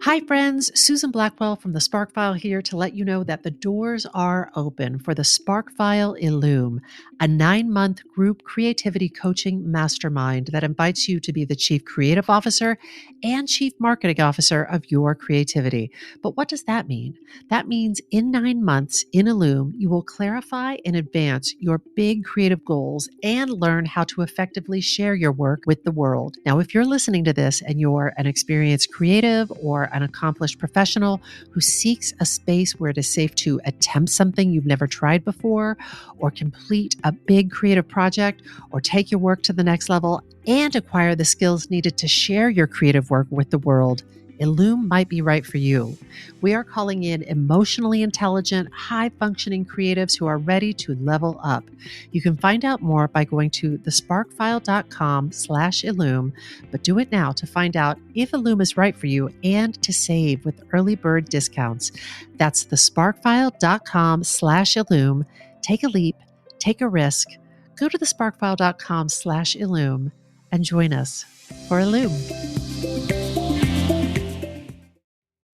Hi, friends. Susan Blackwell from the Spark File here to let you know that the doors are open for the Spark File Illume, a 9-month group creativity coaching mastermind that invites you to be the Chief Creative Officer and Chief Marketing Officer of your creativity. But what does that mean? That means in 9 months in Illume, you will clarify and advance your big creative goals and learn how to effectively share your work with the world. Now, if you're listening to this and you're an experienced creative or an accomplished professional who seeks a space where it is safe to attempt something you've never tried before, or complete a big creative project, or take your work to the next level and acquire the skills needed to share your creative work with the world, Illume might be right for you. We are calling in emotionally intelligent, high-functioning creatives who are ready to level up. You can find out more by going to thesparkfile.com/Illume, but do it now to find out if Illume is right for you and to save with early bird discounts. That's thesparkfile.com/Illume. Take a leap, take a risk. Go to thesparkfile.com/Illume and join us for Illume.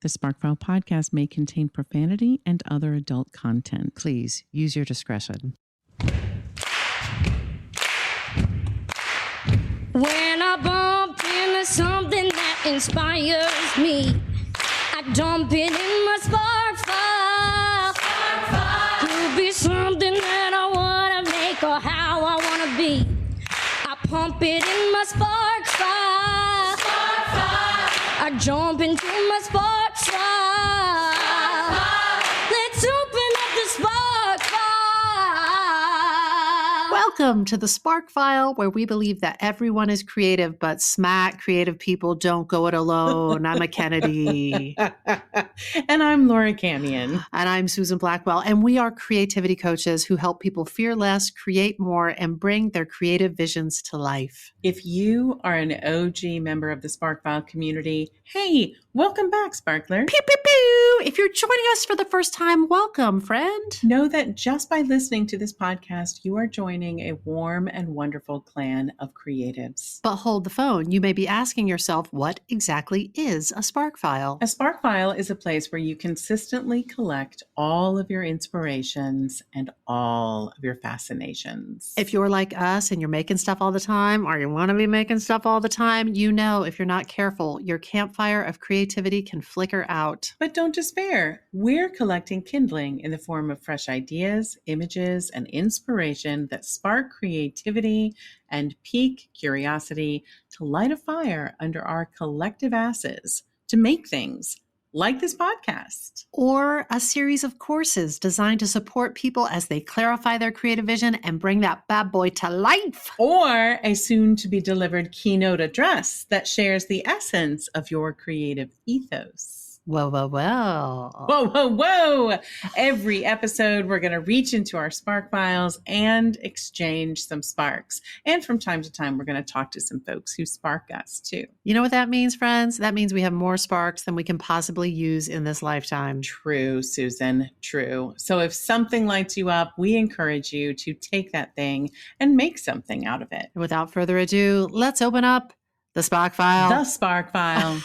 The Sparkfile podcast may contain profanity and other adult content. Please use your discretion. When I bump into something that inspires me, I dump it in my spark file. Could be something that I want to make or how I want to be. I pump it in my spark file. I jump into my spark file. Let's open up the spark file. Welcome to the Spark File, where we believe that everyone is creative, but smack creative people don't go it alone. I'm a Kennedy. And I'm Laura Camion. And I'm Susan Blackwell. And we are creativity coaches who help people fear less, create more, and bring their creative visions to life. If you are an OG member of the Sparkfile community, hey, welcome back, Sparkler. Pew, pew, pew. If you're joining us for the first time, welcome, friend. Know that just by listening to this podcast, you are joining a warm and wonderful clan of creatives. But hold the phone. You may be asking yourself, what exactly is a Spark File? A Spark File is a place where you consistently collect all of your inspirations and all of your fascinations. If you're like us and you're making stuff all the time, or you want to be making stuff all the time, you know if you're not careful, your campfire of creativity can flicker out. But don't despair. We're collecting kindling in the form of fresh ideas, images, and inspiration that spark creativity and pique curiosity to light a fire under our collective asses to make things like this podcast. Or a series of courses designed to support people as they clarify their creative vision and bring that bad boy to life. Or a soon-to-be-delivered keynote address that shares the essence of your creative ethos. Whoa, whoa, whoa. Whoa, whoa, whoa. Every episode, we're going to reach into our Spark Files and exchange some sparks. And from time to time, we're going to talk to some folks who spark us too. You know what that means, friends? That means we have more sparks than we can possibly use in this lifetime. True, Susan, true. So if something lights you up, we encourage you to take that thing and make something out of it. Without further ado, let's open up the Spark File. The Spark File.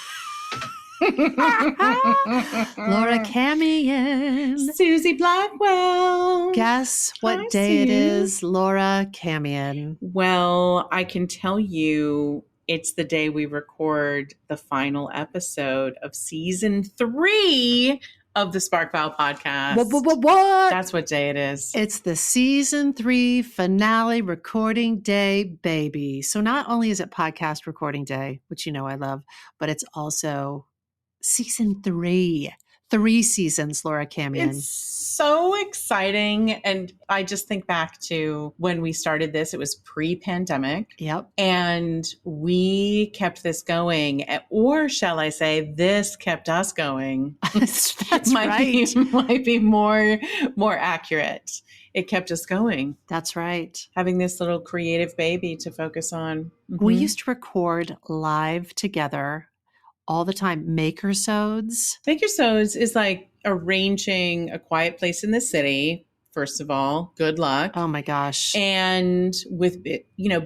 Laura Camion. Susie Blackwell. Guess what Hi, day it Sue. is, Laura Camion? Well, I can tell you it's the day we record the final episode of season 3 of the Sparkfile podcast. What? That's what day it is. It's the season 3 finale recording day, baby. So not only is it podcast recording day, which you know I love, but it's also season 3. 3 seasons, Laura Camion. It's so exciting. And I just think back to when we started this, it was pre-pandemic. Yep. And we kept this going, or shall I say, this kept us going. That's might right. might be more accurate. It kept us going. That's right. Having this little creative baby to focus on. We used to record live together all the time. Makersodes. Makersodes is like arranging a quiet place in the city first of all. Good luck. Oh my gosh. And with,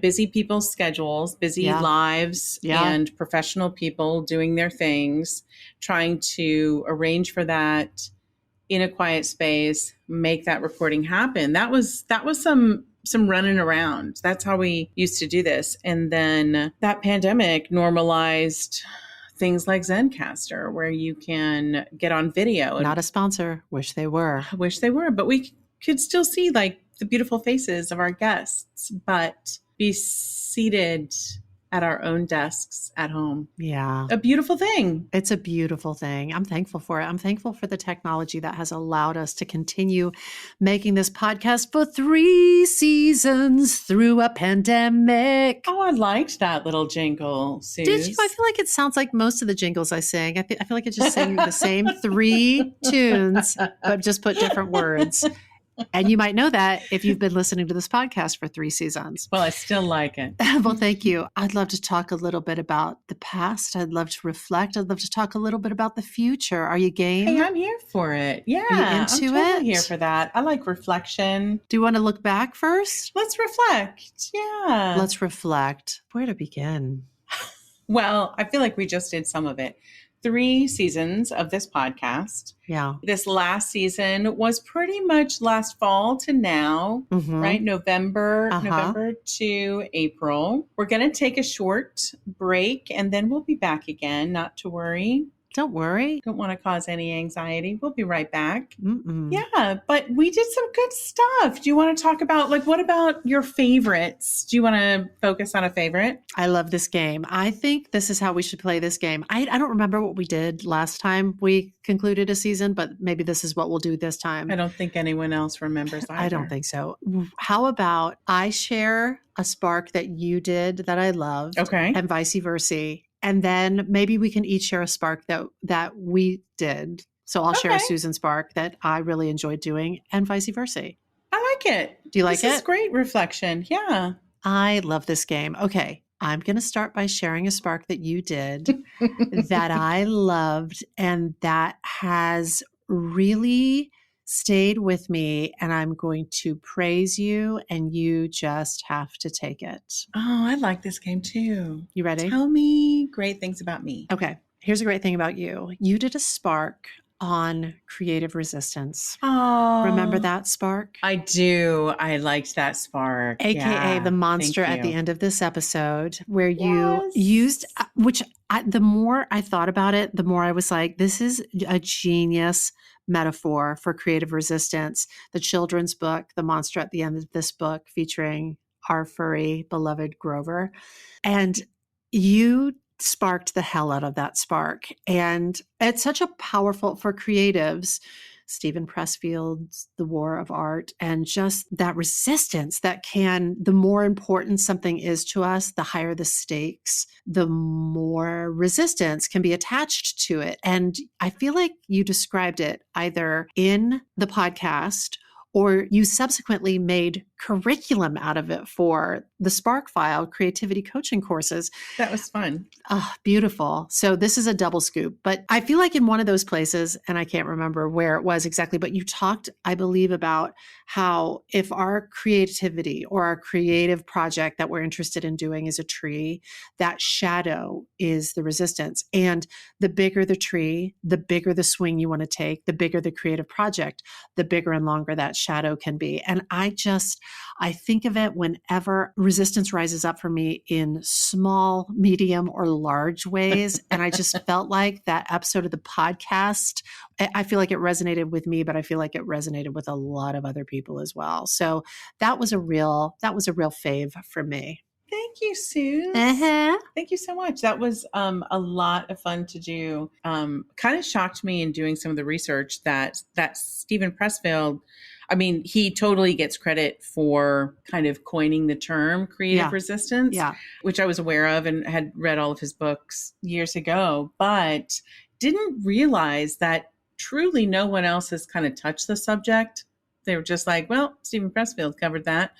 busy people's schedules, busy lives, and professional people doing their things, trying to arrange for that in a quiet space, make that recording happen. That was some running around. That's how we used to do this. And then that pandemic normalized things like Zencaster, where you can get on video. Not a sponsor. Wish they were. I wish they were, but we could still see like the beautiful faces of our guests, but be seated at our own desks at home. Yeah. A beautiful thing. It's a beautiful thing. I'm thankful for it. I'm thankful for the technology that has allowed us to continue making this podcast for 3 seasons through a pandemic. Oh, I liked that little jingle, Suze. Did you? I feel like it sounds like most of the jingles I sing. I feel like I just sing the same 3 tunes, but just put different words. And you might know that if you've been listening to this podcast for 3 seasons. Well, I still like it. Well, thank you. I'd love to talk a little bit about the past. I'd love to reflect. I'd love to talk a little bit about the future. Are you game? Hey, I'm here for it. Yeah. Are you into I'm totally it? here for that. I like reflection. Do you want to look back first? Let's reflect. Yeah. Let's reflect. Where to begin? Well, I feel like we just did some of it. 3 seasons of this podcast. Yeah. This last season was pretty much last fall to now, right? November to April. We're going to take a short break and then we'll be back again. Not to worry. Don't worry. Don't want to cause any anxiety. We'll be right back. Mm-mm. Yeah, but we did some good stuff. Do you want to talk about, what about your favorites? Do you want to focus on a favorite? I love this game. I think this is how we should play this game. I don't remember what we did last time we concluded a season, but maybe this is what we'll do this time. I don't think anyone else remembers either. I don't think so. How about I share a spark that you did that I loved, okay, and vice versa. And then maybe we can each share a spark that we did. So I'll share a Susan spark that I really enjoyed doing and vice versa. I like it. Do you like it? This is great reflection. Yeah. I love this game. Okay. I'm going to start by sharing a spark that you did that I loved and that has really stayed with me, and I'm going to praise you and you just have to take it. Oh, I like this game too. You ready? Tell me great things about me. Okay. Here's a great thing about you. You did a spark on creative resistance. Oh, remember that spark? I do. I liked that spark. AKA the monster at the end of this episode, where you used, the more I thought about it, the more I was like, this is a genius metaphor for creative resistance. The children's book, The Monster at the End of This Book, featuring our furry beloved Grover. And you sparked the hell out of that spark. And it's such a powerful, for creatives, Stephen Pressfield's The War of Art, and just that resistance that the more important something is to us, the higher the stakes, the more resistance can be attached to it. And I feel like you described it either in the podcast or you subsequently made curriculum out of it for the Spark File creativity coaching courses. That was fun. Oh, beautiful. So this is a double scoop, but I feel like in one of those places, and I can't remember where it was exactly, but you talked, I believe, about how if our creativity or our creative project that we're interested in doing is a tree, that shadow is the resistance. And the bigger the tree, the bigger the swing you want to take, the bigger the creative project, the bigger and longer that shadow can be. And I think of it whenever resistance rises up for me in small, medium, or large ways. And I just felt like that episode of the podcast, I feel like it resonated with me, but I feel like it resonated with a lot of other people as well. So that was a real fave for me. Thank you, Sue. Uh-huh. Thank you so much. That was a lot of fun to do. Kind of shocked me in doing some of the research that Stephen Pressfield, I mean, he totally gets credit for kind of coining the term creative resistance, which I was aware of and had read all of his books years ago, but didn't realize that truly no one else has kind of touched the subject. They were just like, well, Stephen Pressfield covered that.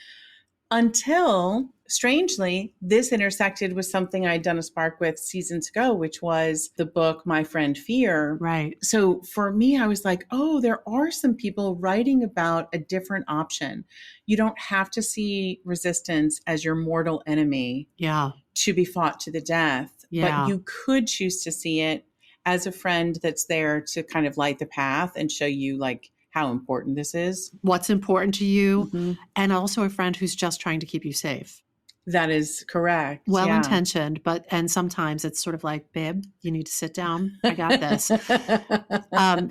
Until strangely, this intersected with something I'd done a spark with seasons ago, which was the book, My Friend Fear. Right. So for me, I was like, oh, there are some people writing about a different option. You don't have to see resistance as your mortal enemy Yeah. to be fought to the death, Yeah. but you could choose to see it as a friend that's there to kind of light the path and show you like how important this is. What's important to you, Mm-hmm. and also a friend who's just trying to keep you safe. That is correct. Well-intentioned, and sometimes it's sort of like, babe, you need to sit down. I got this.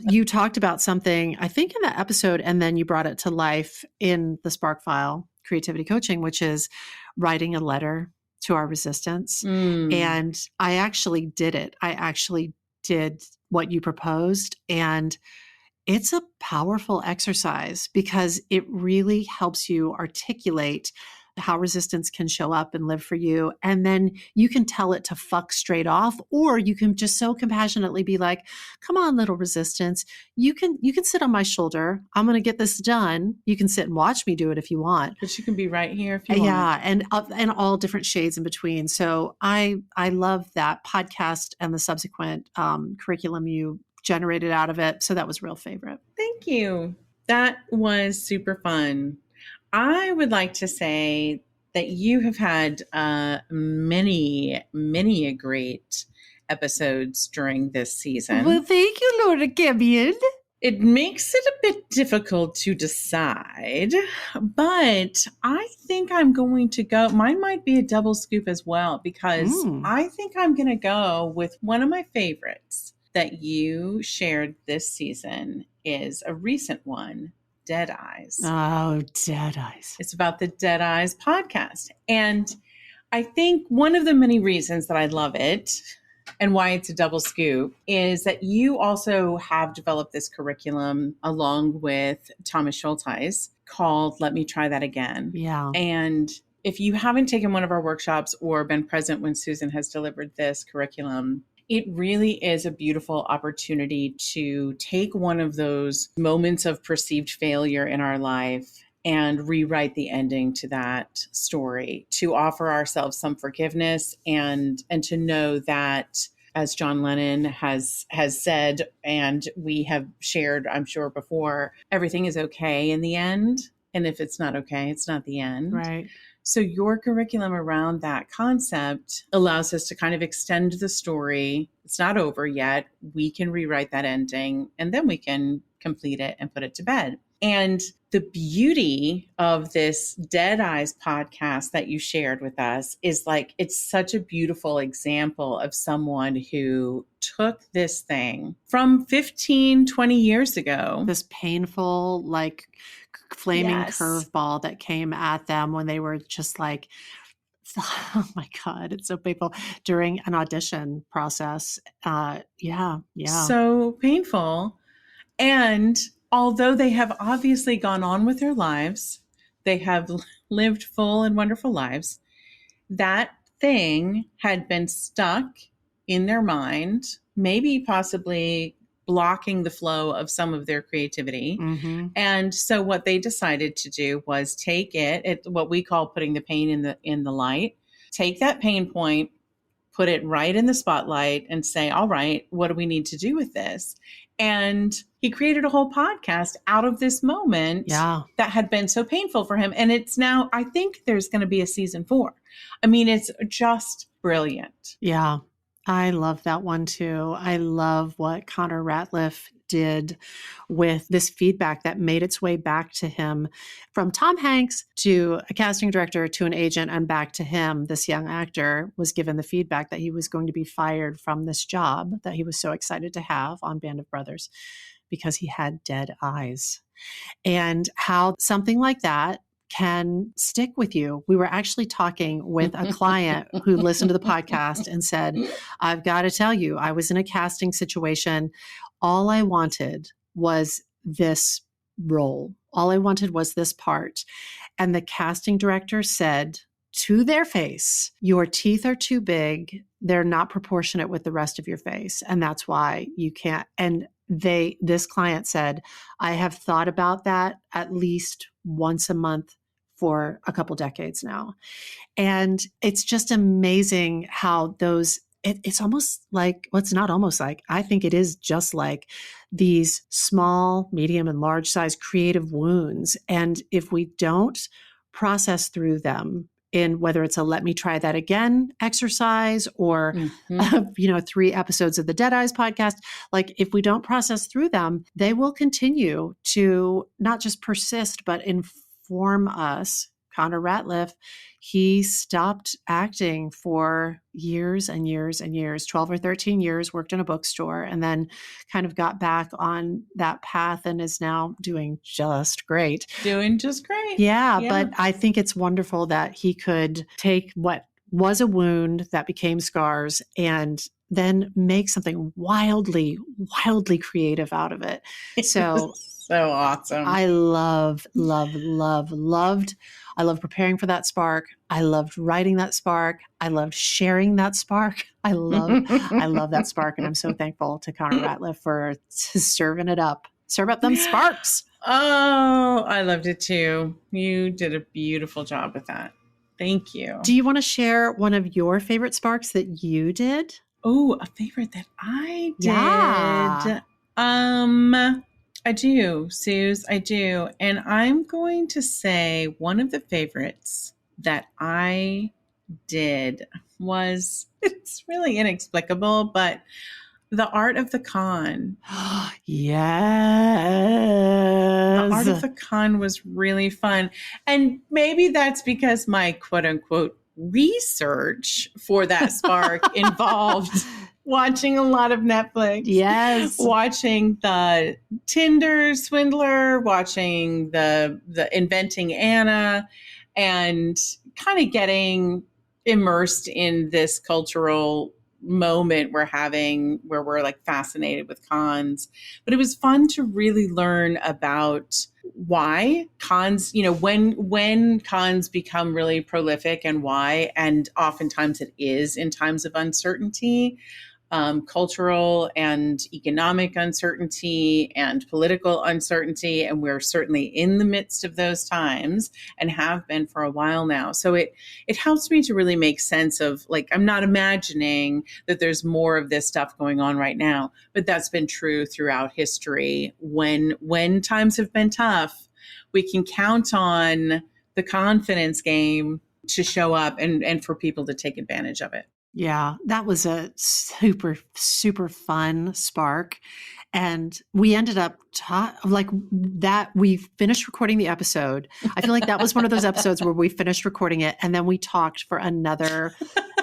You talked about something, I think in that episode, and then you brought it to life in the Spark File Creativity Coaching, which is writing a letter to our resistance. And I actually did it. I actually did what you proposed. And it's a powerful exercise because it really helps you articulate how resistance can show up and live for you. And then you can tell it to fuck straight off, or you can just so compassionately be like, come on, little resistance. You can sit on my shoulder. I'm going to get this done. You can sit and watch me do it if you want. But you can be right here if you want. Yeah. And all different shades in between. So I love that podcast and the subsequent curriculum you generated out of it. So that was a real favorite. Thank you. That was super fun. I would like to say that you have had many great episodes during this season. Well, thank you, Laura Cambion. It makes it a bit difficult to decide, but I think I'm going to go. Mine might be a double scoop as well, because I think I'm going to go with one of my favorites that you shared this season is a recent one, Dead Eyes. Oh, Dead Eyes. It's about the Dead Eyes podcast. And I think one of the many reasons that I love it and why it's a double scoop is that you also have developed this curriculum along with Thomas Schulteis called Let Me Try That Again. Yeah. And if you haven't taken one of our workshops or been present when Susan has delivered this curriculum, it really is a beautiful opportunity to take one of those moments of perceived failure in our life and rewrite the ending to that story, to offer ourselves some forgiveness and to know that, as John Lennon has said, and we have shared, I'm sure, before, everything is okay in the end. And if it's not okay, it's not the end. Right. So your curriculum around that concept allows us to kind of extend the story. It's not over yet. We can rewrite that ending, and then we can complete it and put it to bed. And the beauty of this Dead Eyes podcast that you shared with us is like, it's such a beautiful example of someone who took this thing from 15, 20 years ago. This painful, like flaming curveball that came at them when they were just like, oh my God, it's so painful during an audition process. Yeah. So painful. And although they have obviously gone on with their lives, they have lived full and wonderful lives, that thing had been stuck in their mind, maybe possibly blocking the flow of some of their creativity. Mm-hmm. And so what they decided to do was take it, what we call putting the pain in the light, take that pain point, put it right in the spotlight and say, all right, what do we need to do with this? And he created a whole podcast out of this moment that had been so painful for him. And it's now, I think there's going to be a season 4. I mean, it's just brilliant. Yeah. I love that one too. I love what Connor Ratliff did with this feedback that made its way back to him from Tom Hanks to a casting director to an agent and back to him. This young actor was given the feedback that he was going to be fired from this job that he was so excited to have on Band of Brothers because he had dead eyes. And how something like that can stick with you. We were actually talking with a client who listened to the podcast and said, I've got to tell you, I was in a casting situation. All I wanted was this role. All I wanted was this part. And the casting director said to their face, your teeth are too big. They're not proportionate with the rest of your face. And that's why you can't. And this client said, I have thought about that at least once a month for a couple decades now. And it's just amazing how it's almost like, well, it's not almost like, I think it is just like these small, medium, and large size creative wounds. And if we don't process through them in whether it's a let me try that again exercise or, 3 episodes of the Dead Eyes podcast, like if we don't process through them, they will continue to not just persist, but inform us. Connor Ratliff, he stopped acting for years and years and years, 12 or 13 years, worked in a bookstore, and then kind of got back on that path and is now doing just great. Doing just great. Yeah, but I think it's wonderful that he could take what was a wound that became scars and then make something wildly, wildly creative out of it. So awesome. I loved. I loved preparing for that spark. I loved writing that spark. I loved sharing that spark. I love that spark. And I'm so thankful to Connor Ratliff for serving it up. Serve up them sparks. Oh, I loved it too. You did a beautiful job with that. Thank you. Do you want to share one of your favorite sparks that you did? Oh, a favorite that I did. Yeah. I do, Suze, I do. And I'm going to say one of the favorites that I did was, it's really inexplicable, but The Art of the Con. Yes. The Art of the Con was really fun. And maybe that's because my quote unquote research for that spark involved watching a lot of Netflix. Yes. Watching the Tinder Swindler, watching the Inventing Anna, and kind of getting immersed in this cultural moment we're having where we're like fascinated with cons. But it was fun to really learn about why cons, when cons become really prolific and why, and oftentimes it is in times of uncertainty. Cultural and economic uncertainty and political uncertainty. And we're certainly in the midst of those times and have been for a while now. So it helps me to really make sense of, like, I'm not imagining that there's more of this stuff going on right now, but that's been true throughout history. When times have been tough, we can count on the confidence game to show up and for people to take advantage of it. Yeah, that was a super, super fun spark. And we ended up we finished recording the episode. I feel like that was one of those episodes where we finished recording it and then we talked for another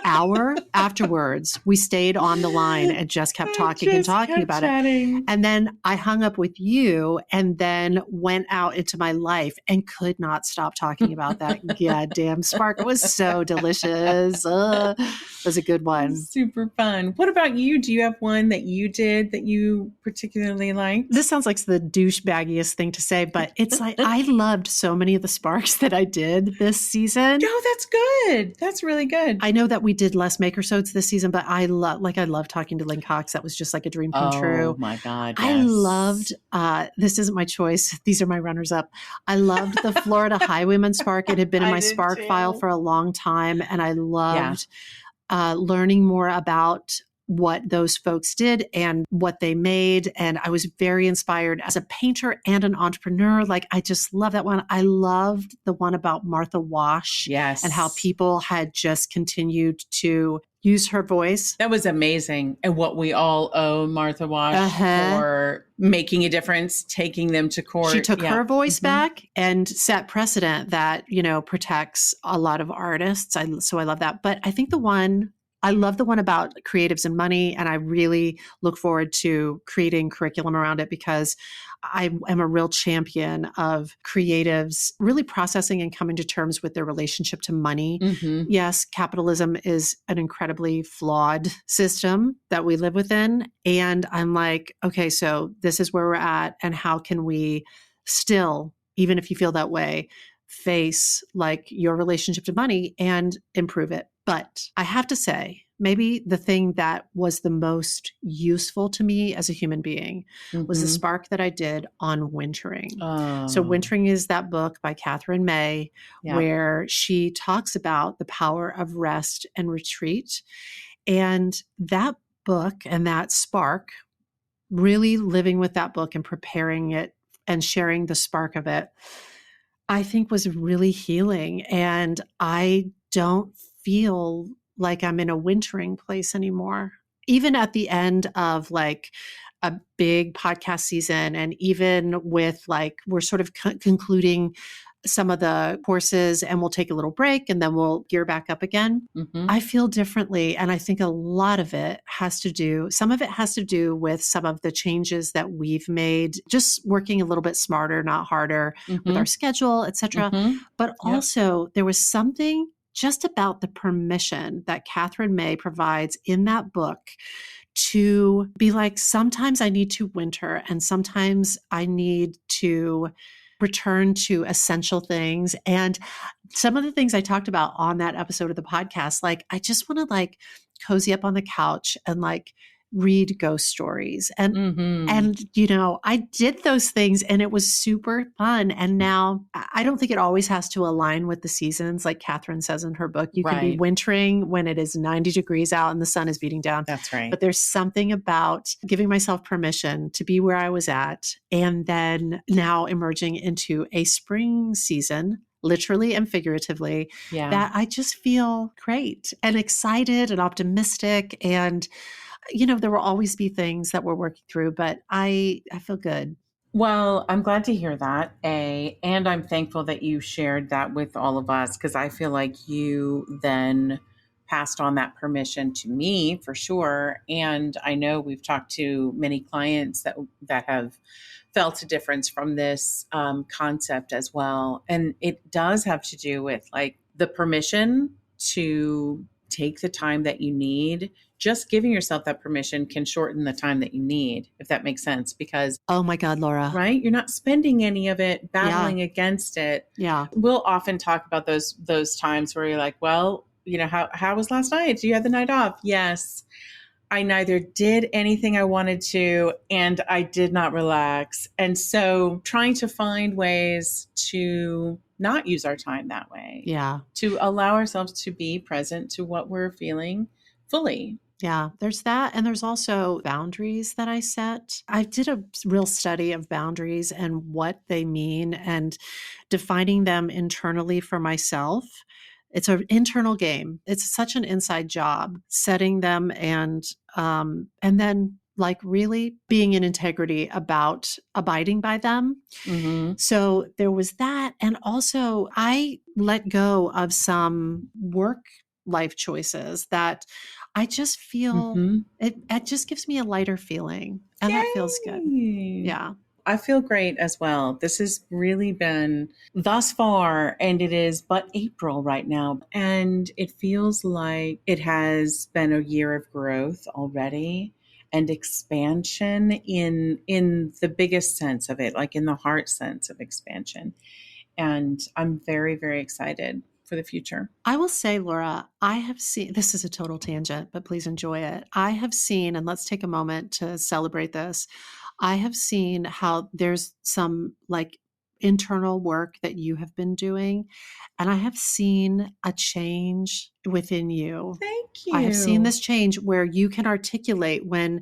hour afterwards. We stayed on the line and just kept talking about it. And then I hung up with you and then went out into my life and could not stop talking about that goddamn spark. It was so delicious. It was a good one. Super fun. What about you? Do you have one that you did that you particularly liked? This sounds like the douchebaggiest thing to say, but it's like I loved so many of the sparks that I did this season. Oh, that's good. That's really good. I know that we did less Makersodes this season, but I love talking to Lynn Cox. That was just like a dream come true. Oh my God. Yes. I loved, this isn't my choice. These are my runners up. I loved the Florida Highwayman spark. It had been in my spark file for a long time. And I loved learning more about what those folks did and what they made. And I was very inspired as a painter and an entrepreneur. Like, I just love that one. I loved the one about Martha Wash. Yes. And how people had just continued to use her voice. That was amazing. And what we all owe Martha Wash for making a difference, taking them to court. She took her voice back and set precedent that, protects a lot of artists. So I love that. But I think I love the one about creatives and money, and I really look forward to creating curriculum around it because I am a real champion of creatives really processing and coming to terms with their relationship to money. Mm-hmm. Yes, capitalism is an incredibly flawed system that we live within. And I'm like, okay, so this is where we're at, and how can we still, even if you feel that way, face like your relationship to money and improve it. But I have to say, maybe the thing that was the most useful to me as a human being was the spark that I did on wintering. So Wintering is that book by Catherine May, where she talks about the power of rest and retreat. And that book and that spark, really living with that book and preparing it and sharing the spark of it, I think was really healing. And I don't feel like I'm in a wintering place anymore. Even at the end of like a big podcast season, and even with like, we're sort of concluding some of the courses and we'll take a little break and then we'll gear back up again. I feel differently. And I think a lot of it has to do, some of it has to do with some of the changes that we've made, just working a little bit smarter, not harder with our schedule, etc. But also there was something just about the permission that Catherine May provides in that book to be like, sometimes I need to winter and sometimes I need to return to essential things. And some of the things I talked about on that episode of the podcast, like, I just want to like cozy up on the couch and like read ghost stories. And, you know, I did those things and it was super fun. And now I don't think it always has to align with the seasons. Like Catherine says in her book, you can be wintering when it is 90 degrees out and the sun is beating down. That's right. But there's something about giving myself permission to be where I was at and then now emerging into a spring season, literally and figuratively, that I just feel great and excited and optimistic. And you know, there will always be things that we're working through, but I feel good. Well, I'm glad to hear that, and I'm thankful that you shared that with all of us, because I feel like you then passed on that permission to me for sure. And I know we've talked to many clients that have felt a difference from this concept as well. And it does have to do with like the permission to take the time that you need. Just giving yourself that permission can shorten the time that you need, if that makes sense. Because, oh my God, Laura, right? You're not spending any of it battling against it. Yeah. We'll often talk about those times where you're like, well, you know, how was last night? Do you have the night off? Yes. I neither did anything I wanted to, and I did not relax. And so trying to find ways to not use our time that way. Yeah. To allow ourselves to be present to what we're feeling fully. Yeah, there's that. And there's also boundaries that I set. I did a real study of boundaries and what they mean and defining them internally for myself. It's an internal game. It's such an inside job, setting them and then like really being in integrity about abiding by them. So there was that. And also I let go of some work life choices that I just feel it just gives me a lighter feeling. And that feels good. Yeah. I feel great as well. This has really been thus far, and it is but April right now. And it feels like it has been a year of growth already and expansion in the biggest sense of it, like in the heart sense of expansion. And I'm very, very excited for the future. I will say, Laura, I have seen, this is a total tangent, but please enjoy it. I have seen, and let's take a moment to celebrate this. I have seen how there's some like internal work that you have been doing, and I have seen a change within you. Thank you. I have seen this change where you can articulate when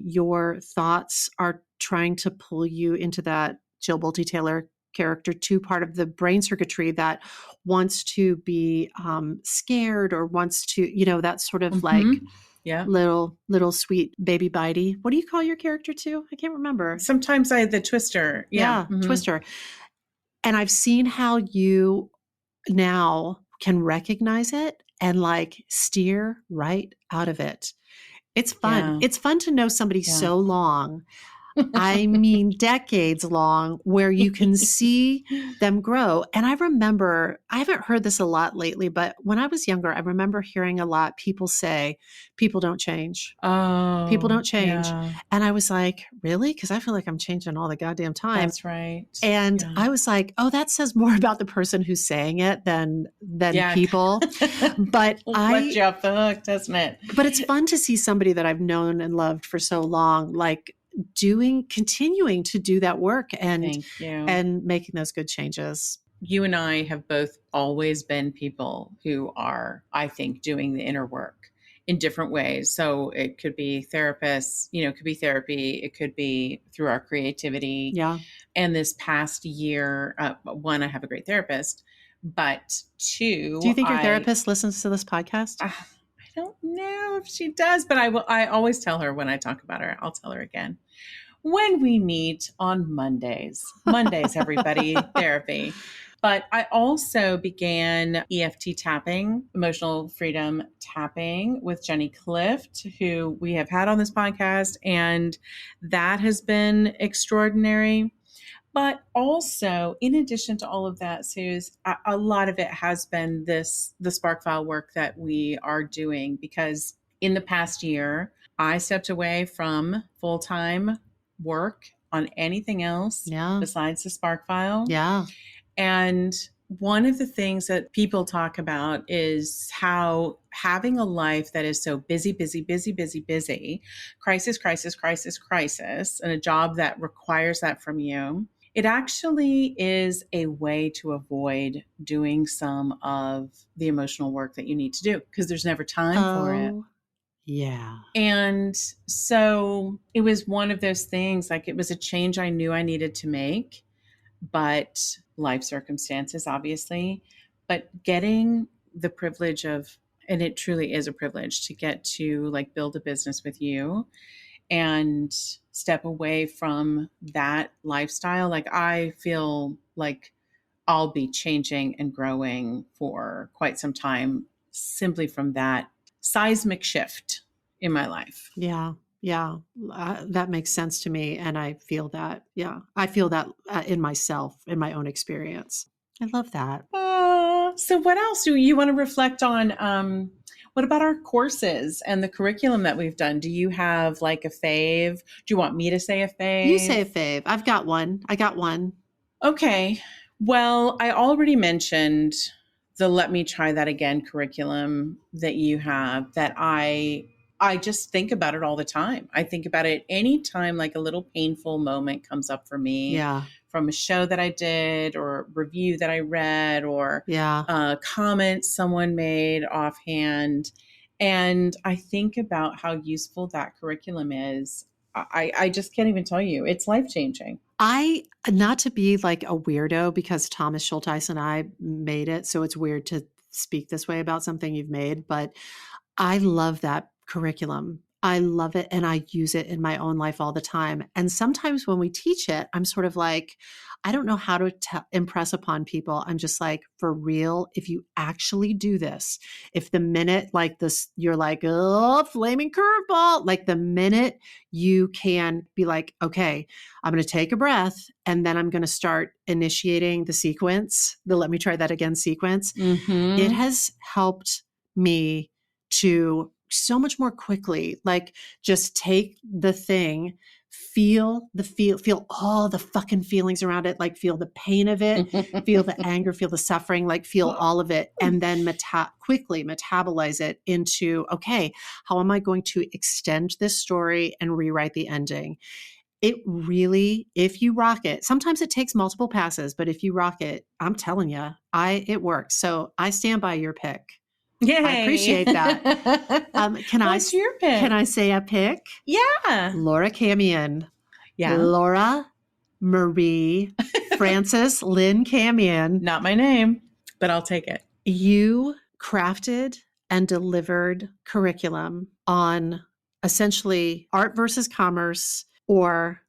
your thoughts are trying to pull you into that Jill Bolte Taylor character 2 part of the brain circuitry that wants to be scared or wants to, you know, that sort of like little sweet baby bitey. What do you call your character 2? I can't remember. Sometimes the twister. Yeah. Twister. And I've seen how you now can recognize it and like steer right out of it. It's fun. Yeah. It's fun to know somebody so long. I mean, decades long, where you can see them grow. And I remember, I haven't heard this a lot lately, but when I was younger, I remember hearing a lot people say, people don't change. People Oh, don't change. yeah, And I was like, really? Because I feel like I'm changing all the goddamn time. that's right. And Yeah. I was like, oh, that says more about the person who's saying it than Yeah. people. But Let you off the hook, doesn't it? but it's fun to see somebody that I've known and loved for so long, like continuing to do that work Thank you. and making those good changes. You and I have both always been people who are, I think, doing the inner work in different ways. So it could be therapists, it could be therapy, it could be through our creativity. Yeah. And this past year, one, I have a great therapist, but two, Do you think your therapist listens to this podcast? I don't know if she does, but I always tell her when I talk about her. I'll tell her again. When we meet on Mondays, everybody, therapy. But I also began EFT tapping, emotional freedom tapping with Jenny Clift, who we have had on this podcast. And that has been extraordinary. But also, in addition to all of that, Suze, a lot of it has been the Spark File work that we are doing, because in the past year, I stepped away from full-time work on anything else besides the Spark File. Yeah. And one of the things that people talk about is how having a life that is so busy, crisis, and a job that requires that from you, it actually is a way to avoid doing some of the emotional work that you need to do, because there's never time for it. Yeah. And so it was one of those things, like it was a change I knew I needed to make, but life circumstances, obviously, but getting the privilege of, and it truly is a privilege to get to like build a business with you and step away from that lifestyle. Like I feel like I'll be changing and growing for quite some time simply from that seismic shift in my life. Yeah. Yeah. That makes sense to me. And I feel that. Yeah. I feel that in myself, in my own experience. I love that. So what else do you want to reflect on? What about our courses and the curriculum that we've done? Do you have like a fave? Do you want me to say a fave? You say a fave. I've got one. I got one. Okay. Well, I already mentioned the Let Me Try That Again curriculum that you have, that I just think about it all the time. I think about it anytime like a little painful moment comes up for me. Yeah. From a show that I did, or a review that I read, or a comment someone made offhand. And I think about how useful that curriculum is. I just can't even tell you. It's life-changing. Not to be like a weirdo, because Thomas Schulteis and I made it, so it's weird to speak this way about something you've made, but I love that curriculum. I love it, and I use it in my own life all the time. And sometimes when we teach it, I'm sort of like, I don't know how to impress upon people. I'm just like, for real, if you actually do this, if the minute like this, you're like, oh, flaming curveball, like the minute you can be like, okay, I'm going to take a breath, and then I'm going to start initiating the sequence, the Let Me Try That Again sequence. Mm-hmm. It has helped me to so much more quickly, like just take the thing, feel all the fucking feelings around it, like feel the pain of it, feel the anger, feel the suffering, like feel all of it, and then quickly metabolize it into, okay, how am I going to extend this story and rewrite the ending? It really, if you rock it, sometimes it takes multiple passes, but if you rock it, I'm telling you, it works. So I stand by your pick. Yay. I appreciate that. What's your pick? Can I say a pick? Yeah. Laura Camion. Yeah. Laura Marie Frances Lynn Camion. Not my name, but I'll take it. You crafted and delivered curriculum on essentially art versus commerce, or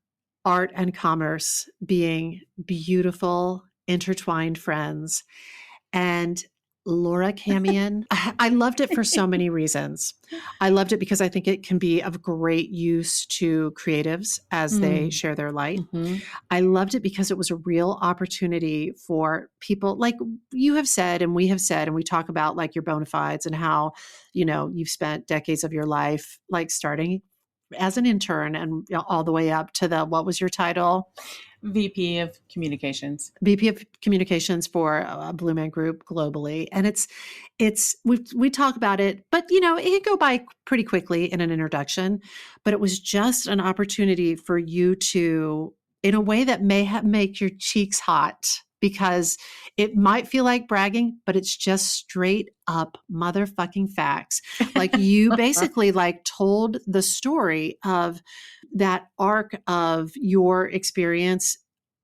art and commerce being beautiful, intertwined friends. And Laura Camion. I loved it for so many reasons. I loved it because I think it can be of great use to creatives as they share their light. Mm-hmm. I loved it because it was a real opportunity for people like you have said, and we have said, and we talk about like your bona fides and how, you've spent decades of your life like starting as an intern and all the way up to what was your title? VP of Communications. VP of Communications for a Blue Man Group globally. And we talk about it, but it can go by pretty quickly in an introduction, but it was just an opportunity for you to, in a way that may make your cheeks hot, because it might feel like bragging, but it's just straight up motherfucking facts. Like you basically like told the story of that arc of your experience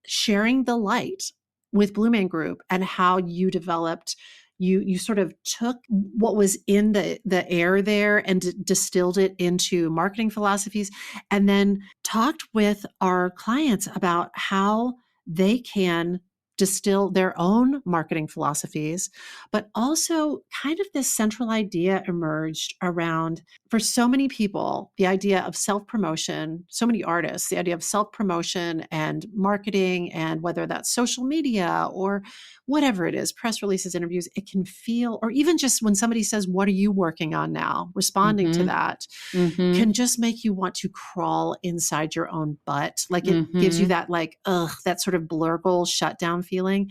sharing the light with Blue Man Group and how you developed, you sort of took what was in the air there and distilled it into marketing philosophies, and then talked with our clients about how they can distill their own marketing philosophies, but also kind of this central idea emerged around, for so many people, the idea of self-promotion, so many artists, the idea of self-promotion and marketing, and whether that's social media or whatever it is, press releases, interviews, it can feel, or even just when somebody says, what are you working on now? Responding to that can just make you want to crawl inside your own butt. Like it gives you that like, that sort of blurgle shutdown feeling.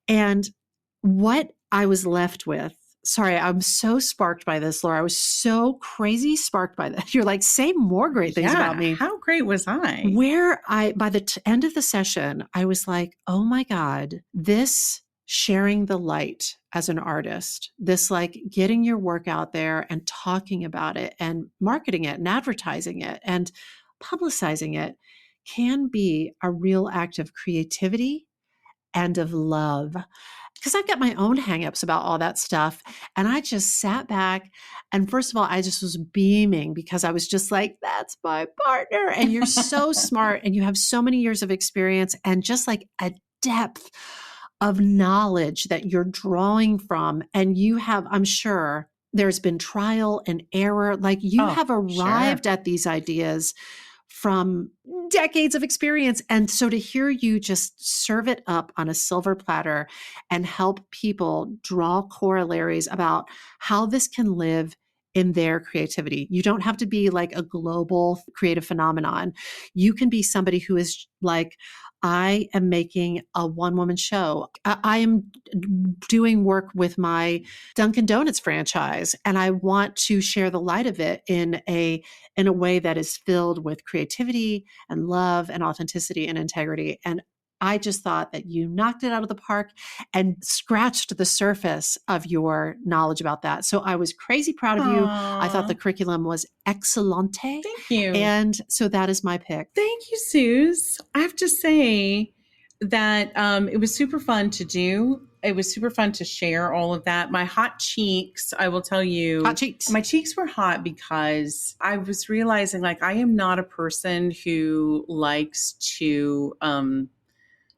And what I was left with, sorry, I'm so sparked by this, Laura. I was so crazy sparked by that. You're like, say more great things about me. How great was I? Where by the end of the session, I was like, oh my God, this sharing the light as an artist, this like getting your work out there and talking about it and marketing it and advertising it and publicizing it can be a real act of creativity and of love. Because I've got my own hangups about all that stuff. And I just sat back. And first of all, I just was beaming because I was just like, that's my partner. And you're so smart and you have so many years of experience and just like a depth of knowledge that you're drawing from. And you have, I'm sure there's been trial and error. Like you have arrived at these ideas from decades of experience. And so to hear you just serve it up on a silver platter and help people draw corollaries about how this can live in their creativity. You don't have to be like a global creative phenomenon. You can be somebody who is like, I am making a one-woman show. I am doing work with my Dunkin' Donuts franchise, and I want to share the light of it in a way that is filled with creativity and love and authenticity and integrity. And I just thought that you knocked it out of the park and scratched the surface of your knowledge about that. So I was crazy proud of you. I thought the curriculum was excellente. Thank you. And so that is my pick. Thank you, Suze. I have to say that it was super fun to do. It was super fun to share all of that. My hot cheeks, I will tell you. Hot cheeks. My cheeks were hot because I was realizing like I am not a person who likes to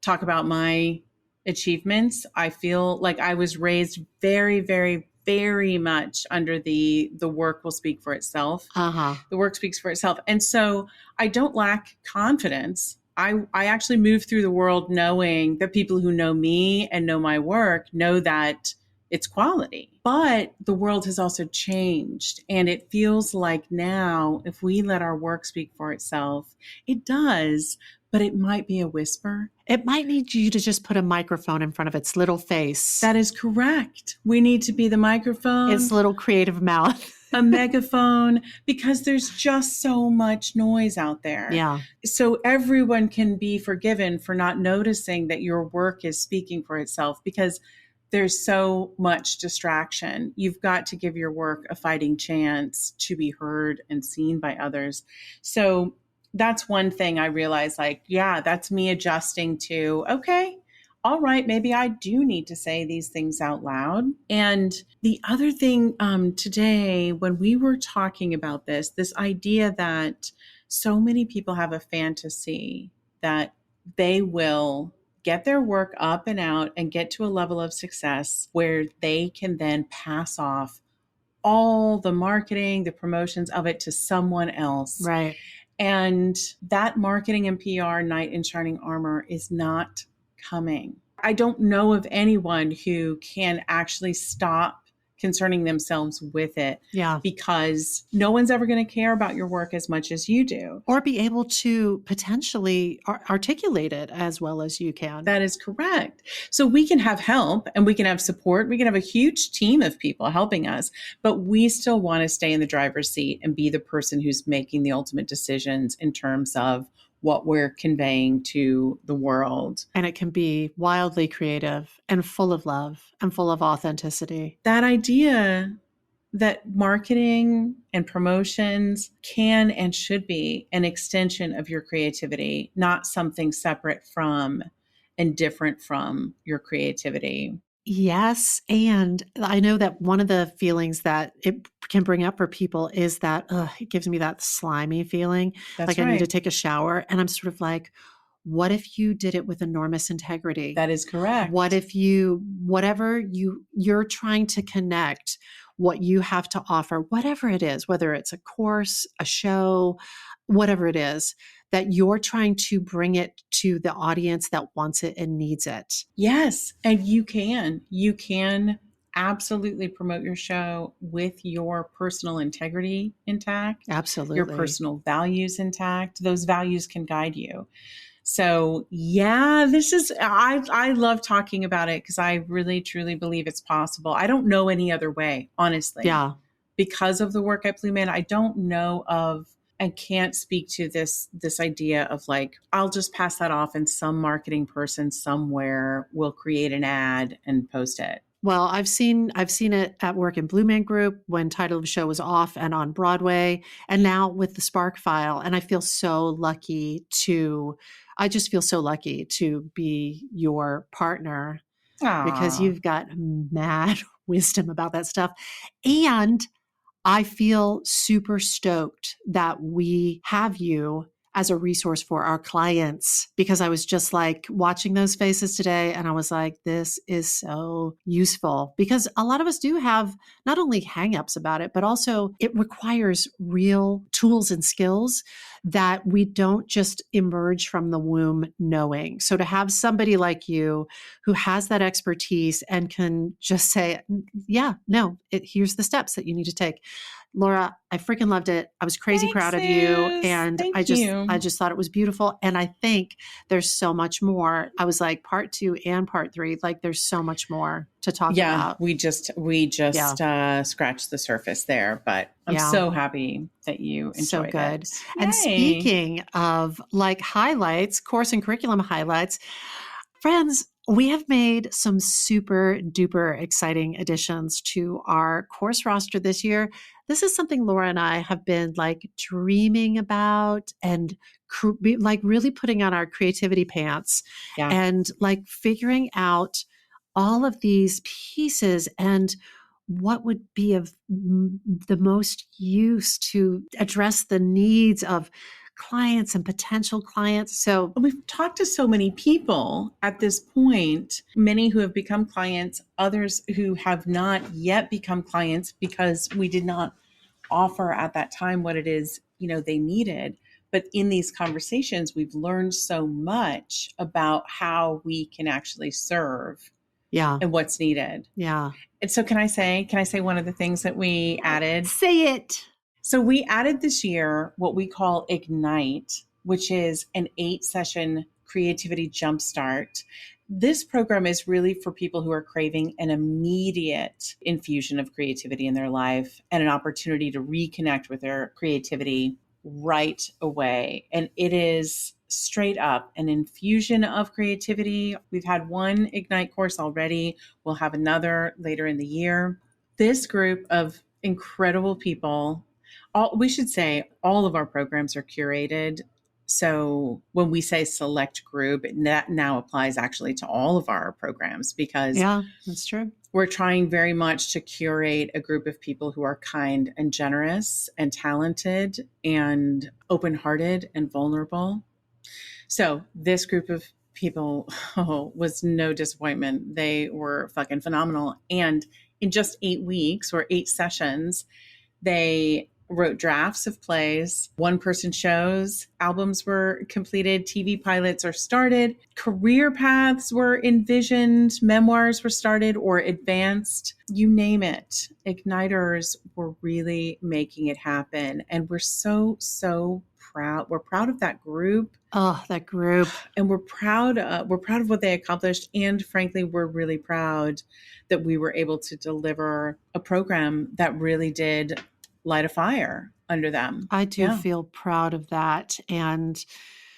talk about my achievements. I feel like I was raised very, very, very much under the work will speak for itself. The work speaks for itself. And so I don't lack confidence. I actually move through the world knowing that people who know me and know my work know that it's quality. But the world has also changed. And it feels like now, if we let our work speak for itself, it does, but it might be a whisper. It might need you to just put a microphone in front of its little face. That is correct. We need to be the microphone. Its little creative mouth. A megaphone, because there's just so much noise out there. Yeah. So everyone can be forgiven for not noticing that your work is speaking for itself because there's so much distraction. You've got to give your work a fighting chance to be heard and seen by others. So that's one thing I realized, like, yeah, that's me adjusting to, okay, all right, maybe I do need to say these things out loud. And the other thing today, when we were talking about this idea that so many people have a fantasy that they will get their work up and out and get to a level of success where they can then pass off all the marketing, the promotions of it to someone else. Right. And that marketing and PR knight in shining armor is not coming. I don't know of anyone who can actually stop concerning themselves with it. Yeah. Because no one's ever going to care about your work as much as you do. Or be able to potentially articulate it as well as you can. That is correct. So we can have help and we can have support. We can have a huge team of people helping us, but we still want to stay in the driver's seat and be the person who's making the ultimate decisions in terms of what we're conveying to the world. And it can be wildly creative and full of love and full of authenticity. That idea that marketing and promotions can and should be an extension of your creativity, not something separate from and different from your creativity. Yes. And I know that one of the feelings that it can bring up for people is that it gives me that slimy feeling. That's I right. need to take a shower. And I'm sort of like, what if you did it with enormous integrity? That is correct. What if whatever you're trying to connect, what you have to offer, whatever it is, whether it's a course, a show, whatever it is, that you're trying to bring it to the audience that wants it and needs it. Yes. And you can absolutely promote your show with your personal integrity intact. Absolutely. Your personal values intact. Those values can guide you. So yeah, I love talking about it because I really, truly believe it's possible. I don't know any other way, honestly. Yeah. Because of the work at Blue Man, I don't know of and can't speak to this idea of like, I'll just pass that off and some marketing person somewhere will create an ad and post it. Well, I've seen it at work in Blue Man Group when Title of the Show was off and on Broadway, and now with the Spark File. And I just feel so lucky to be your partner. Aww. Because you've got mad wisdom about that stuff. And I feel super stoked that we have you as a resource for our clients, because I was just like watching those faces today and I was like, this is so useful, because a lot of us do have not only hangups about it, but also it requires real tools and skills that we don't just emerge from the womb knowing. So to have somebody like you who has that expertise and can just say, yeah, no, here's the steps that you need to take. Laura, I freaking loved it. I was crazy proud of you. And I just thought it was beautiful. And I think there's so much more. I was like part 2 and part 3, like there's so much more to talk about. Yeah, we just scratched the surface there, but I'm so happy that you enjoyed so good. it. And speaking of like highlights, course and curriculum highlights, friends, we have made some super duper exciting additions to our course roster this year. This is something Laura and I have been like dreaming about and like really putting on our creativity pants and like figuring out all of these pieces and what would be of the most use to address the needs of clients and potential clients. So we've talked to so many people at this point, many who have become clients, others who have not yet become clients because we did not offer at that time what it is, they needed. But in these conversations, we've learned so much about how we can actually serve and what's needed. Yeah. And so can I say one of the things that we added? Say it. So we added this year what we call Ignite, which is an 8-session creativity jumpstart. This program is really for people who are craving an immediate infusion of creativity in their life and an opportunity to reconnect with their creativity right away. And it is straight up an infusion of creativity. We've had one Ignite course already. We'll have another later in the year. This group of incredible people, we should say all of our programs are curated. So when we say select group, that now applies actually to all of our programs, because that's true. We're trying very much to curate a group of people who are kind and generous and talented and open-hearted and vulnerable. So this group of people was no disappointment. They were fucking phenomenal. And in just 8 weeks or 8 sessions, they wrote drafts of plays, one-person shows, albums were completed, TV pilots are started, career paths were envisioned, memoirs were started or advanced, you name it. Igniters were really making it happen. And we're so proud. We're proud of that group. Oh, that group. And we're proud of what they accomplished. And frankly, we're really proud that we were able to deliver a program that really did light a fire under them. I do feel proud of that. And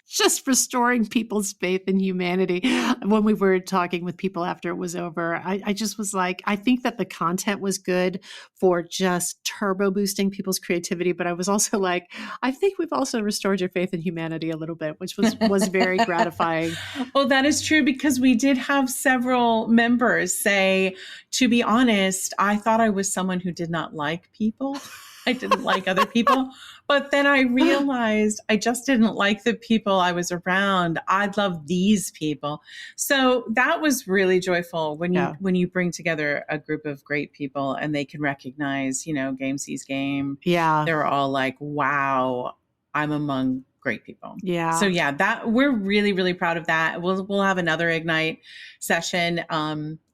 just restoring people's faith in humanity. When we were talking with people after it was over, I just was like, I think that the content was good for just turbo boosting people's creativity. But I was also like, I think we've also restored your faith in humanity a little bit, which was very gratifying. Oh, that is true, because we did have several members say, to be honest, I thought I was someone who did not like people. I didn't like other people. But then I realized I just didn't like the people I was around. I love these people. So that was really joyful when you bring together a group of great people and they can recognize, game sees game. Yeah. They're all like, wow, I'm among great people. Yeah. So that we're really, really proud of that. We'll have another Ignite session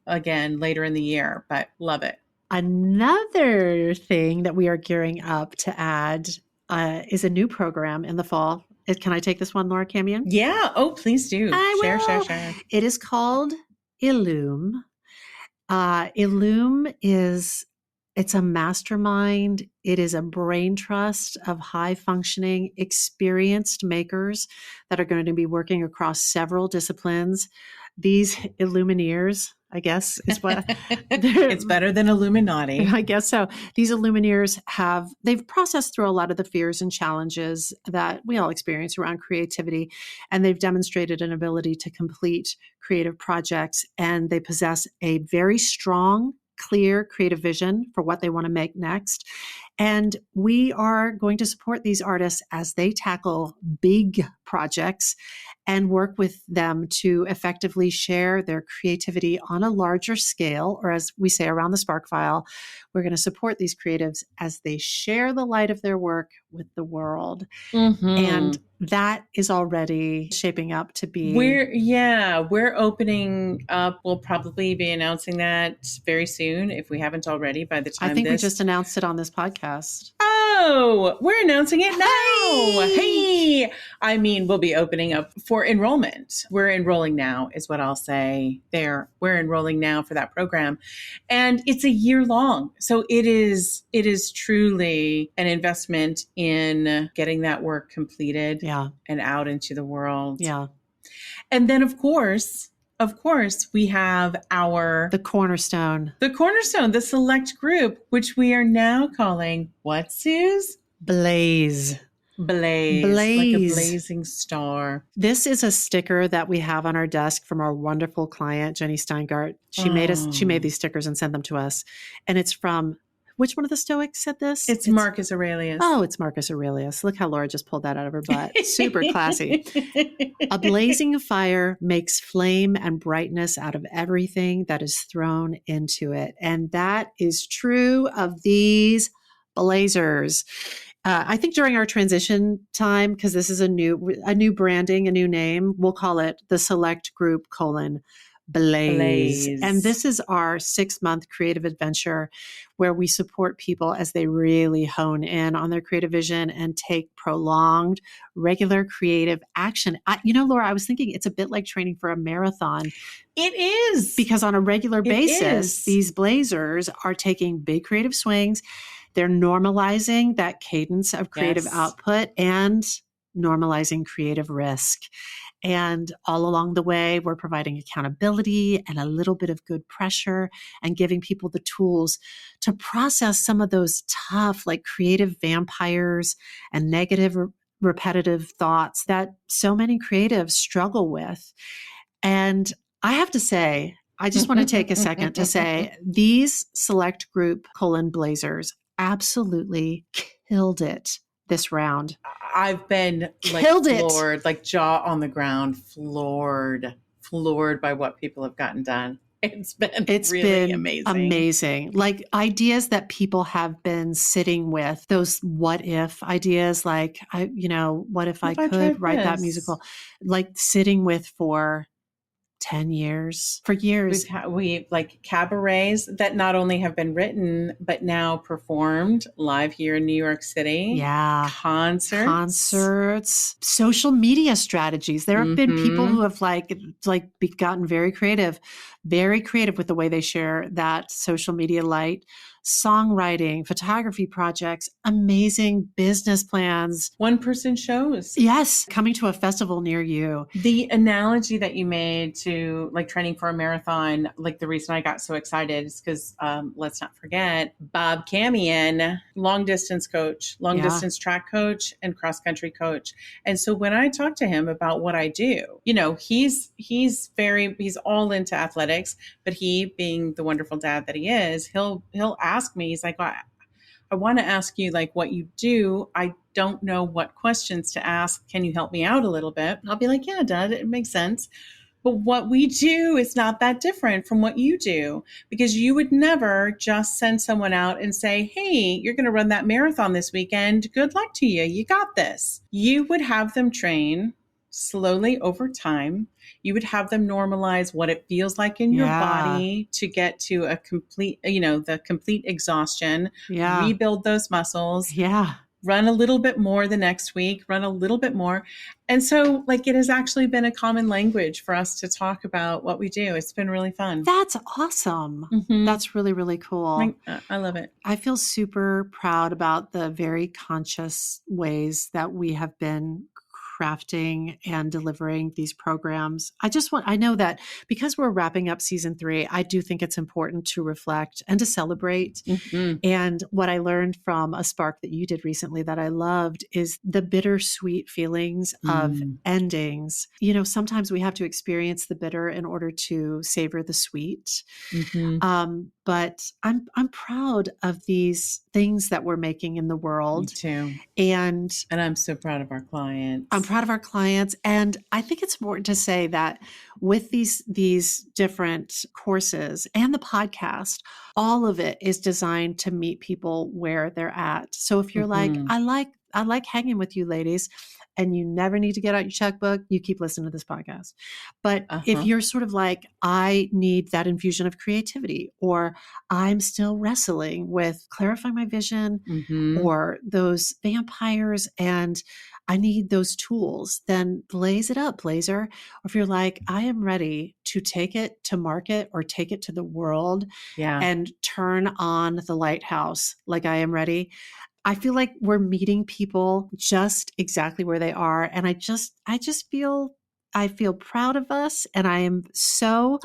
again later in the year, but love it. Another thing that we are gearing up to add is a new program in the fall. Can I take this one, Laura Camion? Yeah. Oh, please do. Share. It is called Illume. Illume it's a mastermind. It is a brain trust of high functioning, experienced makers that are going to be working across several disciplines. These Illumineers, I guess, is what it's better than Illuminati. I guess so. These Illumineers they've processed through a lot of the fears and challenges that we all experience around creativity, and they've demonstrated an ability to complete creative projects, and they possess a very strong, clear creative vision for what they want to make next. And we are going to support these artists as they tackle big projects and work with them to effectively share their creativity on a larger scale, or as we say around the Spark File, we're going to support these creatives as they share the light of their work with the world. Mm-hmm. And that is already shaping up to be. We're opening up. We'll probably be announcing that very soon, if we haven't already, by the time I think we just announced it on this podcast. Oh, we're announcing it now. Hey. I mean, we'll be opening up for enrollment. We're enrolling now is what I'll say there. We're enrolling now for that program. And it's a year long. So it is truly an investment in getting that work completed and out into the world. Yeah. And then of course, we have the cornerstone, the select group, which we are now calling what, Suze? Blaze. Like a blazing star. This is a sticker that we have on our desk from our wonderful client, Jenny Steingart. She made these stickers and sent them to us. And it's from, which one of the Stoics said this? It's Marcus Aurelius. Oh, it's Marcus Aurelius. Look how Laura just pulled that out of her butt. Super classy. A blazing fire makes flame and brightness out of everything that is thrown into it. And that is true of these blazers. I think during our transition time, because this is a new branding, a new name, we'll call it the Select Group : Blaze. And this is our 6-month creative adventure where we support people as they really hone in on their creative vision and take prolonged, regular creative action. Laura, I was thinking it's a bit like training for a marathon. It is. Because on a regular basis, these blazers are taking big creative swings. They're normalizing that cadence of creative output and normalizing creative risk. And all along the way, we're providing accountability and a little bit of good pressure and giving people the tools to process some of those tough, like creative vampires and negative, repetitive thoughts that so many creatives struggle with. And I have to say, I just want to take a second to say these Select Group : Blazers absolutely killed it this round. I've been Killed it. floored, like jaw on the ground, floored by what people have gotten done. It's really amazing. Like ideas that people have been sitting with, those what if ideas, like what if I could write that musical, like sitting with for 10 years, for years. We like cabarets that not only have been written, but now performed live here in New York City. Yeah. Concerts, social media strategies. There have been people who have gotten very creative with the way they share that social media light. Songwriting, photography projects, amazing business plans. One-person shows. Yes, coming to a festival near you. The analogy that you made to like training for a marathon, like the reason I got so excited is because let's not forget Bob Camion, long distance coach, long distance track coach, and cross country coach. And so when I talk to him about what I do, he's all into athletics, but he, being the wonderful dad that he is, he'll ask me, he's like, I want to ask you like what you do. I don't know what questions to ask. Can you help me out a little bit? I'll be like, yeah, Dad, it makes sense. But what we do is not that different from what you do, because you would never just send someone out and say, hey, you're going to run that marathon this weekend. Good luck to you. You got this. You would have them train slowly over time. You would have them normalize what it feels like in your body to get to a complete, the complete exhaustion, rebuild those muscles, run a little bit more the next week, run a little bit more. And so like it has actually been a common language for us to talk about what we do. It's been really fun. That's awesome. Mm-hmm. That's really, really cool. I love it. I feel super proud about the very conscious ways that we have been crafting and delivering these programs. I know that because we're wrapping up season 3, I do think it's important to reflect and to celebrate. Mm-hmm. And what I learned from a spark that you did recently that I loved is the bittersweet feelings of endings. Sometimes we have to experience the bitter in order to savor the sweet. Mm-hmm. But I'm proud of these things that we're making in the world. Me too. And I'm so proud of our clients. I'm proud of our clients. And I think it's important to say that with these different courses and the podcast, all of it is designed to meet people where they're at. So if you're like, I like hanging with you ladies, and you never need to get out your checkbook, you keep listening to this podcast. But if you're sort of like, I need that infusion of creativity, or I'm still wrestling with clarifying my vision, or those vampires, and I need those tools, then blaze it up, Blazer. Or if you're like, I am ready to take it to market or take it to the world and turn on the lighthouse, like I am ready. I feel like we're meeting people just exactly where they are. And I feel proud of us. And I am so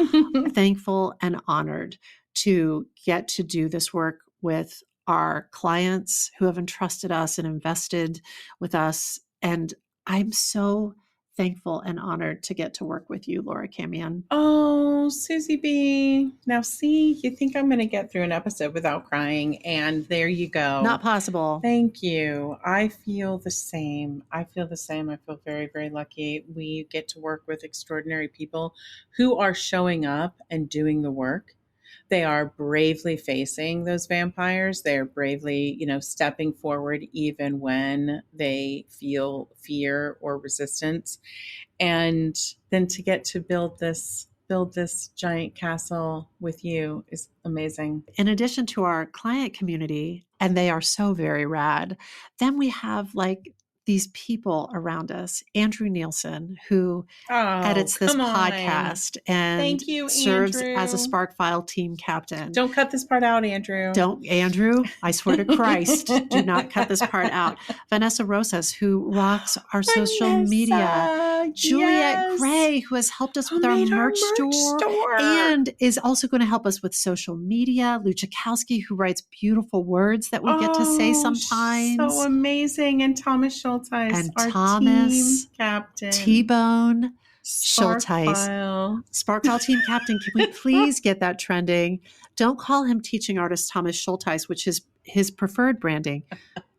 thankful and honored to get to do this work with our clients who have entrusted us and invested with us. And I'm so thankful and honored to get to work with you, Laura Camion. Oh, Susie B. Now, see, you think I'm going to get through an episode without crying, and there you go. Not possible. Thank you. I feel the same. I feel very, very lucky. We get to work with extraordinary people who are showing up and doing the work. They are bravely facing those vampires. They're bravely, stepping forward even when they feel fear or resistance. And then to get to build this giant castle with you is amazing. In addition to our client community, and they are so very rad, then we have like these people around us. Andrew Nielsen, who edits this podcast and serves as a Sparkfile team captain. Don't cut this part out, Andrew. Don't, Andrew. I swear to Christ, do not cut this part out. Vanessa Rosas, who rocks our social media. Juliet Gray, who has helped us with our merch store and is also going to help us with social media. Lou Chakowski, who writes beautiful words that we get to say sometimes. So amazing. And Thomas Schulteis, and our Thomas team captain. T-Bone Schulteis. Sparkfile team captain. Can we please get that trending? Don't call him teaching artist Thomas Schulteis, which is his preferred branding.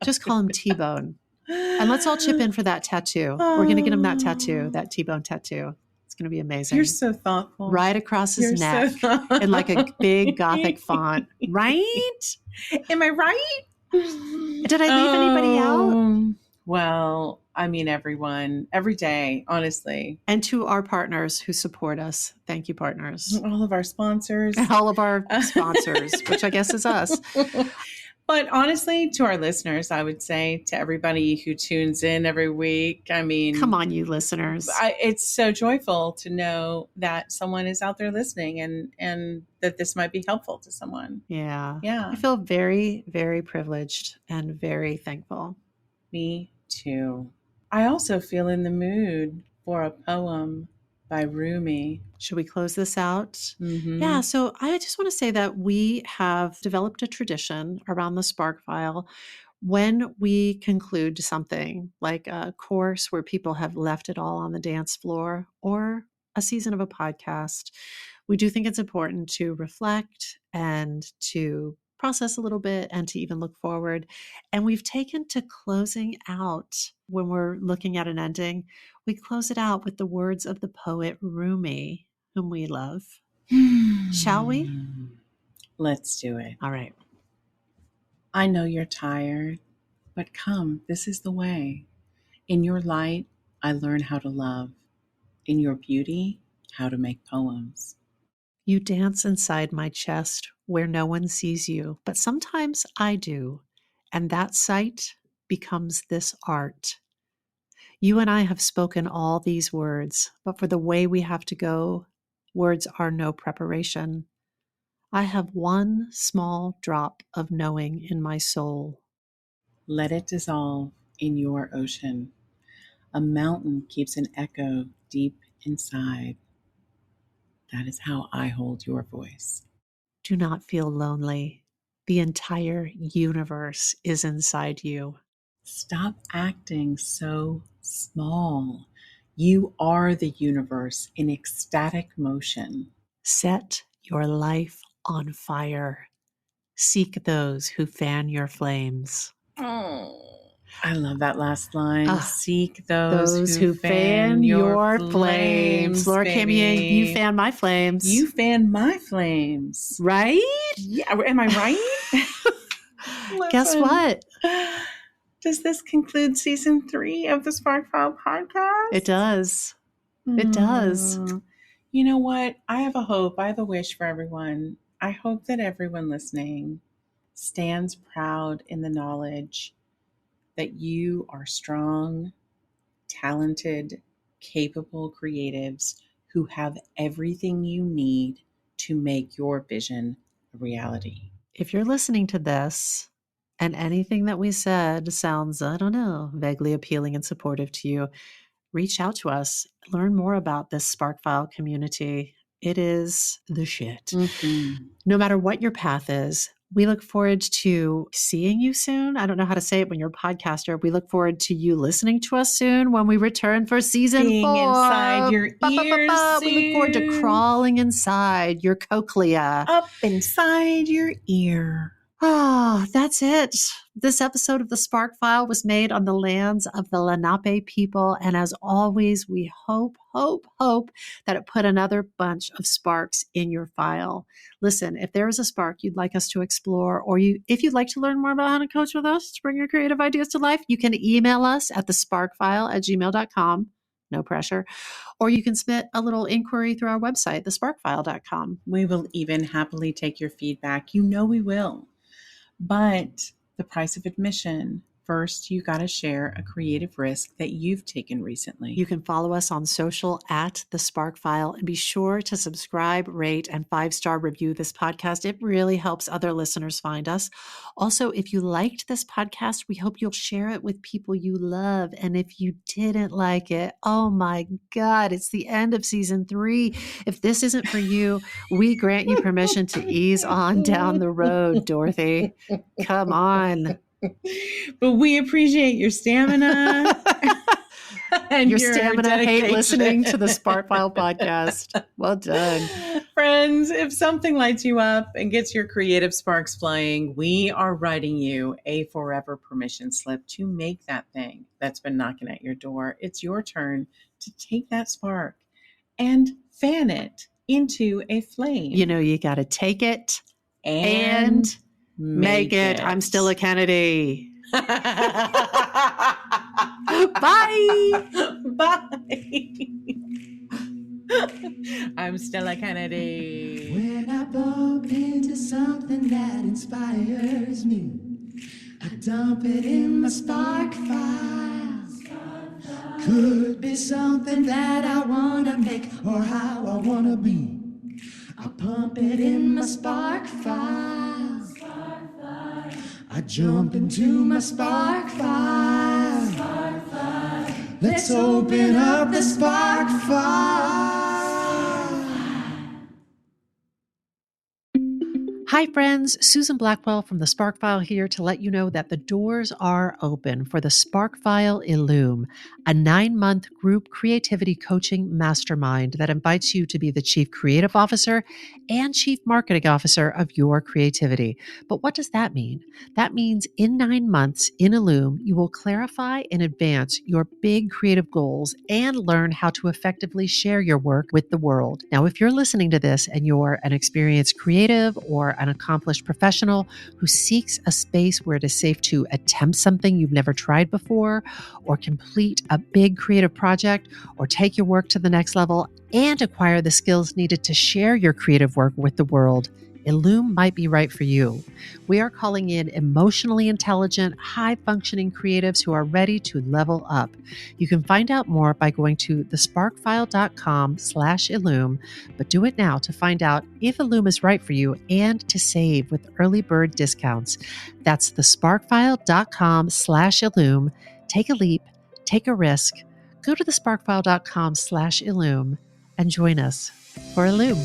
Just call him T-Bone. And let's all chip in for that tattoo. We're going to get him that tattoo, that T-bone tattoo. It's going to be amazing. You're so thoughtful. Right across his neck in like a big Gothic font. Right? Am I right? Did I leave anybody out? Well, I mean, everyone, every day, honestly. And to our partners who support us. Thank you, partners. All of our sponsors. And all of our sponsors, which I guess is us. But honestly, to our listeners, I would say, to everybody who tunes in every week, I mean, come on, you listeners. It's so joyful to know that someone is out there listening and that this might be helpful to someone. Yeah. Yeah. I feel very, very privileged and very thankful. Me too. I also feel in the mood for a poem by Rumi. Should we close this out? Mm-hmm. Yeah. So I just want to say that we have developed a tradition around the Spark File. When we conclude something like a course where people have left it all on the dance floor or a season of a podcast, we do think it's important to reflect and to process a little bit and to even look forward. And we've taken to closing out when we're looking at an ending, we close it out with the words of the poet Rumi, whom we love. Shall we? Let's do it. All right. I know you're tired, but come, this is the way. In your light, I learn how to love. In your beauty, how to make poems. You dance inside my chest where no one sees you, but sometimes I do, and that sight becomes this art. You and I have spoken all these words, but for the way we have to go, words are no preparation. I have one small drop of knowing in my soul. Let it dissolve in your ocean. A mountain keeps an echo deep inside. That is how I hold your voice. Do not feel lonely. The entire universe is inside you. Stop acting so small. You are the universe in ecstatic motion. Set your life on fire. Seek those who fan your flames. Oh, I love that last line. Seek those who fan your flames. Laura Kim, you fan my flames. You fan my flames. Right? Yeah. Am I right? Guess what? Does this conclude season 3 of the Spark File podcast? It does. It does. You know what? I have a hope. I have a wish for everyone. I hope that everyone listening stands proud in the knowledge that you are strong, talented, capable creatives who have everything you need to make your vision a reality. If you're listening to this and anything that we said sounds, I don't know, vaguely appealing and supportive to you, reach out to us. Learn more about this Spark File community. It is the shit. Mm-hmm. No matter what your path is, we look forward to seeing you soon. I don't know how to say it when you're a podcaster. We look forward to you listening to us soon when we return for season 4. Inside your ears. We look forward to crawling inside your cochlea. Up inside your ear. That's it. This episode of the Spark File was made on the lands of the Lenape people. And as always, we hope that it put another bunch of sparks in your file. Listen, if there is a spark you'd like us to explore, or if you'd like to learn more about how to coach with us to bring your creative ideas to life, you can email us at thesparkfile@gmail.com. No pressure. Or you can submit a little inquiry through our website, thesparkfile.com. We will even happily take your feedback. You know we will. But the price of admission, first, you got to share a creative risk that you've taken recently. You can follow us on social at The Spark File and be sure to subscribe, rate, and 5-star review this podcast. It really helps other listeners find us. Also, if you liked this podcast, we hope you'll share it with people you love. And if you didn't like it, oh my God, it's the end of season 3. If this isn't for you, we grant you permission to ease on down the road, Dorothy. Come on. But we appreciate your stamina. and your stamina hate dedication. listening to the Spark File podcast. Well done. Friends, if something lights you up and gets your creative sparks flying, we are writing you a forever permission slip to make that thing that's been knocking at your door. It's your turn to take that spark and fan it into a flame. You know, you got to take it and make it. I'm still a Kennedy. Bye. Bye. I'm Stella Kennedy. When I bump into something that inspires me, I dump it in my spark file. Could be something that I want to make or how I want to be. I pump it in my spark file. I jump into my spark file. Let's open up the spark file. Hi, friends. Susan Blackwell from the Spark File here to let you know that the doors are open for the Spark File Illume, a 9-month group creativity coaching mastermind that invites you to be the Chief Creative Officer and Chief Marketing Officer of your creativity. But what does that mean? That means in 9 months in Illume, you will clarify and advance your big creative goals and learn how to effectively share your work with the world. Now, if you're listening to this and you're an experienced creative or an accomplished professional who seeks a space where it is safe to attempt something you've never tried before, or complete a big creative project, or take your work to the next level and acquire the skills needed to share your creative work with the world, Illume might be right for you. We are calling in emotionally intelligent, high-functioning creatives who are ready to level up. You can find out more by going to thesparkfile.com/Illume, but do it now to find out if Illume is right for you and to save with early bird discounts. That's thesparkfile.com/Illume. Take a leap, take a risk. Go to thesparkfile.com/Illume and join us for Illume.